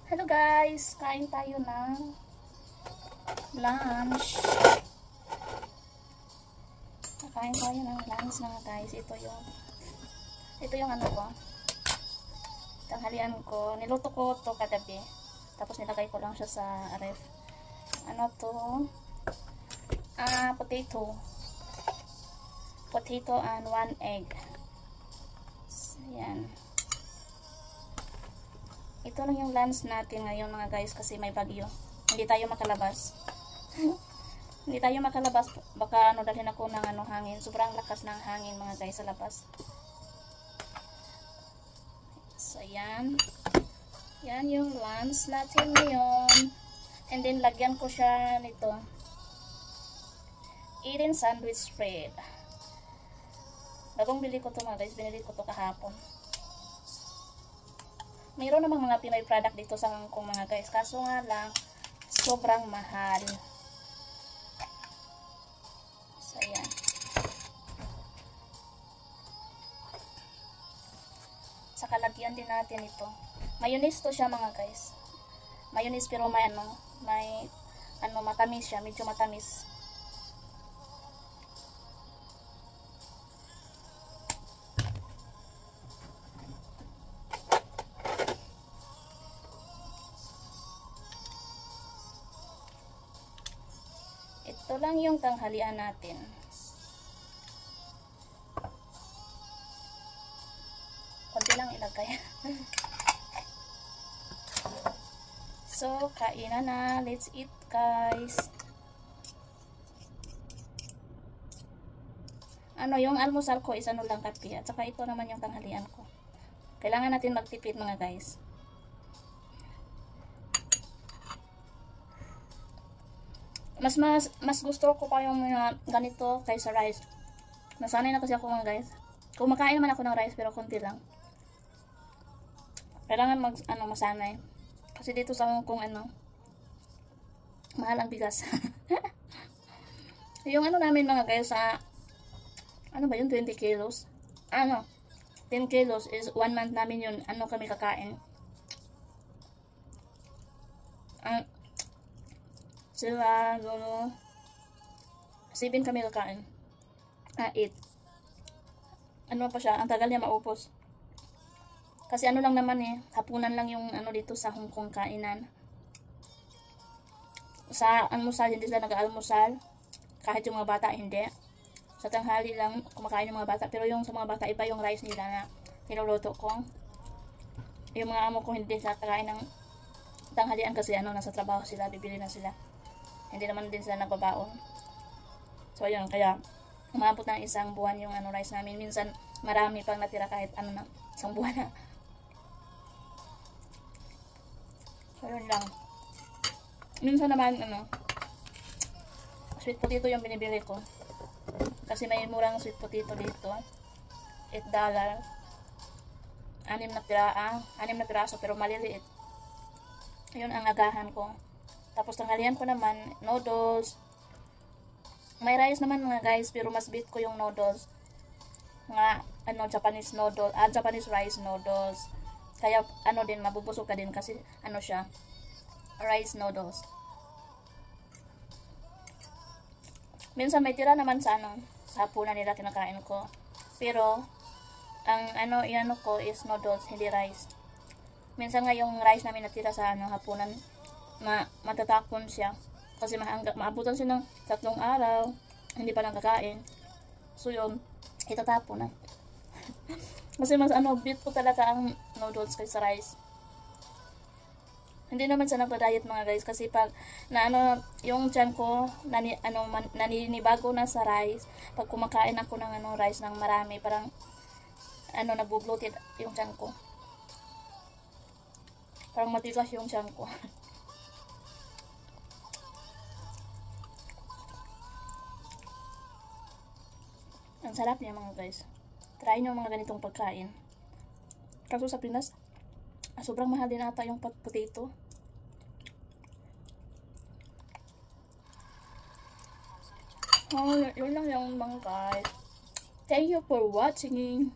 Hello guys, kain tayo ng lunch. Kain tayo ng lunch mga guys. Ito yung ano ko. Tanghalian ko. Niluto ko to kagabi. Tapos nilagay ko lang siya sa ref. Ano to? Potato. Potato and 1 egg. So, yan. Ito lang yung lunch natin ngayon mga guys kasi may bagyo. Hindi tayo makalabas. Hindi tayo makalabas. Baka dalhin ako ng hangin. Sobrang lakas ng hangin mga guys sa labas. So yan. Yan yung lunch natin ngayon. And then lagyan ko siya nito. Eden sandwich spread. Bagong bili ko to mga guys. Binili ko to kahapon. Mayroon namang mga Pinoy product dito sa Hong Kong mga guys. Kaso nga lang, sobrang mahal. So, yan. Saka lagyan din natin ito. Mayonnaise to siya mga guys. Mayonnaise pero may matamis siya. Medyo matamis. Ito lang yung tanghalian natin. Konti lang ilagay. So, kainan na. Let's eat guys. Yung almusal ko is lang kape. At saka ito naman yung tanghalian ko. Kailangan natin magtipid mga guys. Mas gusto ko pa yung mga ganito kaysa rice. Nasanay na kasi ako mga guys. Kumakain naman ako ng rice pero konti lang. Kailangan masanay. Kasi dito sa Hong Kong mahal ang bigas. Yung namin mga guys sa ba yun 20 kilos. 10 kilos is 1 month namin yun. Kami kakain. Sila, 7 kami kakain. 8. Pa siya, ang tagal niya maupos. Kasi lang naman hapunan lang yung dito sa Hong Kong kainan. Sa almusal, hindi sila nag-almusal. Kahit yung mga bata, hindi. Sa tanghali lang, kumakain yung mga bata. Pero yung sa mga bata, iba yung rice nila na niluluto ko. Yung mga amo ko hindi sa kakain ng tanghalian kasi nasa trabaho sila, bibili na sila. Hindi naman din sila nagbabaon. So, ayun. Kaya, umabot ng isang buwan yung rice namin. Minsan, marami pang natira kahit isang buwan na. So, ayun lang. Minsan naman, sweet potato yung binibili ko. Kasi may murang sweet potato dito. $8. 6 na piraso, pero maliliit. Ayun ang agahan ko. Tapos tanghalian ko naman, noodles. May rice naman mga guys, pero mas beat ko yung noodles. Mga Japanese noodles, Japanese rice noodles. Kaya din mabubusog ka din kasi siya, rice noodles. Minsan may tira naman sa sa hapunan nila kinakain ko. Pero ang ko is noodles, hindi rice. Minsan nga yung rice namin natira sa hapunan, matatapon siya kasi maabutan siya ng 3 araw hindi pa lang kakain. So yun, itatapon na. Kasi mas beat ko talaga ang noodles kaysa rice. Hindi naman siya nagpa-diet mga guys kasi pag yung tiyan ko naninibago na sa rice, pag kumakain ako ng rice ng marami, parang nagbo-bloated yung tiyan ko. Parang matigas yung tiyan ko. Ang sarap niya mga guys. Try nyo mga ganitong pagkain. Kaso sa Pinas, sobrang mahal din ata yung potato. Yun lang yung mga guys. Thank you for watching.